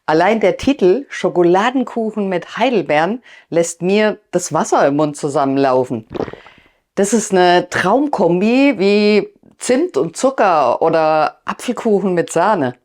Allein der Titel Schokoladenkuchen mit Heidelbeeren lässt mir das Wasser im Mund zusammenlaufen. Das ist eine Traumkombi wie Zimt und Zucker oder Apfelkuchen mit Sahne.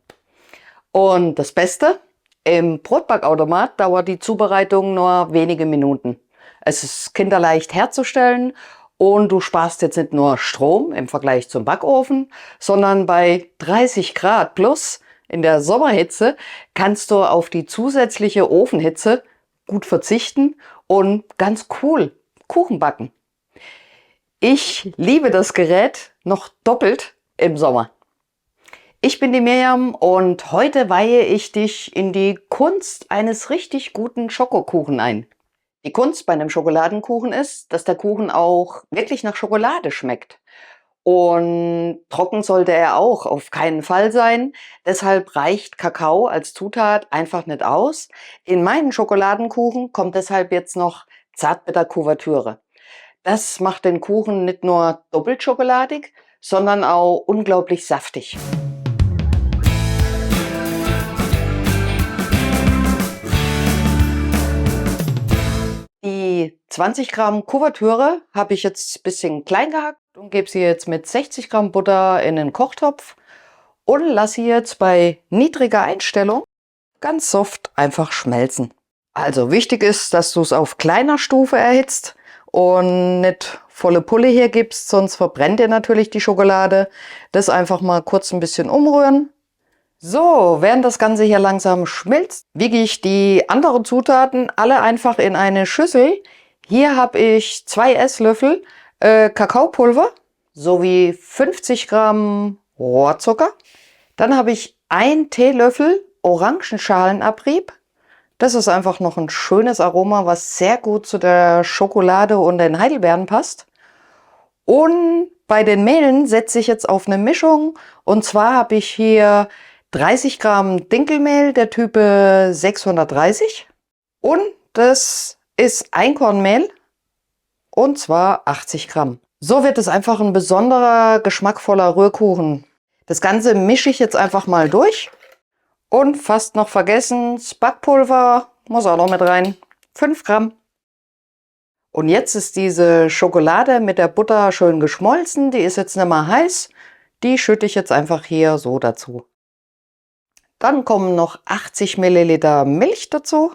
Und das Beste, im Brotbackautomat dauert die Zubereitung nur wenige Minuten. Es ist kinderleicht herzustellen und du sparst jetzt nicht nur Strom im Vergleich zum Backofen, sondern bei 30 Grad plus in der Sommerhitze kannst du auf die zusätzliche Ofenhitze gut verzichten und ganz cool Kuchen backen. Ich liebe das Gerät noch doppelt im Sommer. Ich bin die Mirjam und heute weihe ich dich in die Kunst eines richtig guten Schokokuchen ein. Die Kunst bei einem Schokoladenkuchen ist, dass der Kuchen auch wirklich nach Schokolade schmeckt. Und trocken sollte er auch auf keinen Fall sein. Deshalb reicht Kakao als Zutat einfach nicht aus. In meinen Schokoladenkuchen kommt deshalb jetzt noch Zartbitterkuvertüre. Das macht den Kuchen nicht nur doppelt schokoladig, sondern auch unglaublich saftig. Die 20 Gramm Kuvertüre habe ich jetzt ein bisschen klein gehackt und gebe sie jetzt mit 60 Gramm Butter in den Kochtopf und lasse sie jetzt bei niedriger Einstellung ganz soft einfach schmelzen. Also wichtig ist, dass du es auf kleiner Stufe erhitzt und nicht volle Pulle hier gibst, sonst verbrennt dir natürlich die Schokolade. Das einfach mal kurz ein bisschen umrühren. So, während das Ganze hier langsam schmilzt, wiege ich die anderen Zutaten alle einfach in eine Schüssel. Hier habe ich 2 Esslöffel Kakaopulver sowie 50 Gramm Rohrzucker. Dann habe ich 1 Teelöffel Orangenschalenabrieb. Das ist einfach noch ein schönes Aroma, was sehr gut zu der Schokolade und den Heidelbeeren passt. Und bei den Mehlen setze ich jetzt auf eine Mischung. Und zwar habe ich hier 30 Gramm Dinkelmehl der Type 630 und das ist Einkornmehl und zwar 80 Gramm. So wird es einfach ein besonderer, geschmackvoller Rührkuchen. Das Ganze mische ich jetzt einfach mal durch und fast noch vergessen, das Backpulver muss auch noch mit rein, 5 Gramm. Und jetzt ist diese Schokolade mit der Butter schön geschmolzen, die ist jetzt nicht mehr heiß, die schütte ich jetzt einfach hier so dazu. Dann kommen noch 80 Milliliter Milch dazu.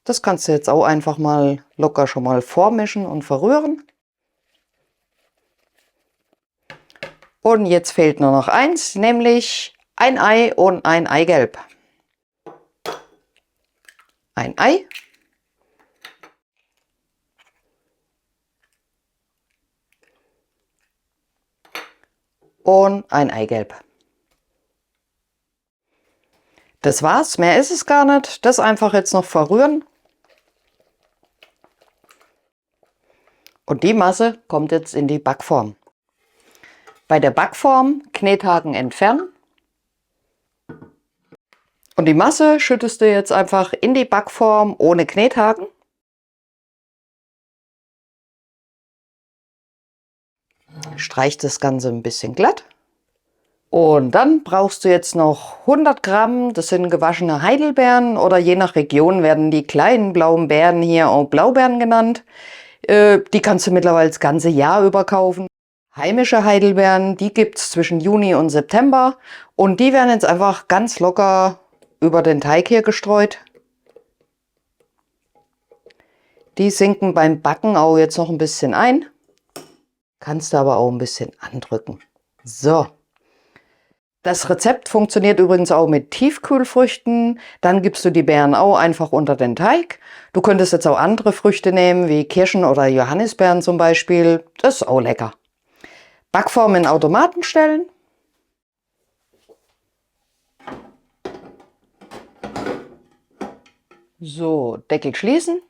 Das kannst du jetzt auch einfach mal locker schon mal vormischen und verrühren. Und jetzt fehlt nur noch eins, nämlich ein Ei und ein Eigelb. Ein Ei. Und ein Eigelb. Das war's, mehr ist es gar nicht. Das einfach jetzt noch verrühren. Und die Masse kommt jetzt in die Backform. Bei der Backform Knethaken entfernen. Und die Masse schüttest du jetzt einfach in die Backform ohne Knethaken. Streich das Ganze ein bisschen glatt. Und dann brauchst du jetzt noch 100 Gramm, das sind gewaschene Heidelbeeren oder je nach Region werden die kleinen blauen Beeren hier auch Blaubeeren genannt. Die kannst du mittlerweile das ganze Jahr über kaufen. Heimische Heidelbeeren, die gibt es zwischen Juni und September und die werden jetzt einfach ganz locker über den Teig hier gestreut. Die sinken beim Backen auch jetzt noch ein bisschen ein. Kannst du aber auch ein bisschen andrücken. So. Das Rezept funktioniert übrigens auch mit Tiefkühlfrüchten. Dann gibst du die Beeren auch einfach unter den Teig. Du könntest jetzt auch andere Früchte nehmen, wie Kirschen oder Johannisbeeren zum Beispiel. Das ist auch lecker. Backform in Automaten stellen. So, Deckel schließen.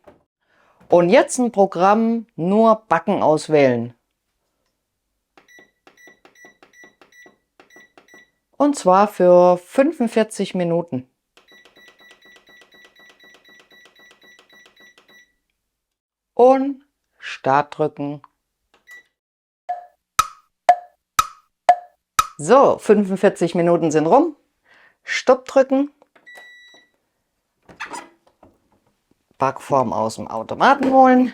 Und jetzt ein Programm nur Backen auswählen. Und zwar für 45 Minuten. Und Start drücken. So, 45 Minuten sind rum. Stopp drücken, Backform aus dem Automaten holen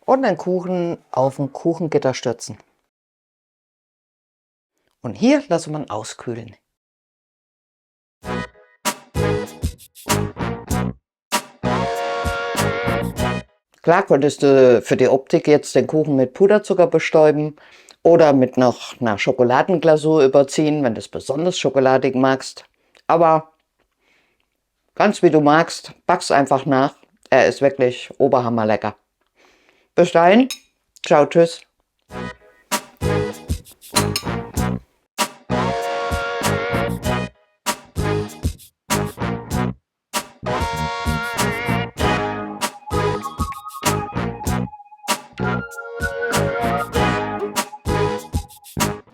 und den Kuchen auf ein Kuchengitter stürzen. Und hier lasse man auskühlen. Klar könntest du für die Optik jetzt den Kuchen mit Puderzucker bestäuben oder mit noch einer Schokoladenglasur überziehen, wenn du es besonders schokoladig magst. Aber ganz wie du magst, back's einfach nach. Er ist wirklich oberhammerlecker. Bis dahin, ciao, tschüss.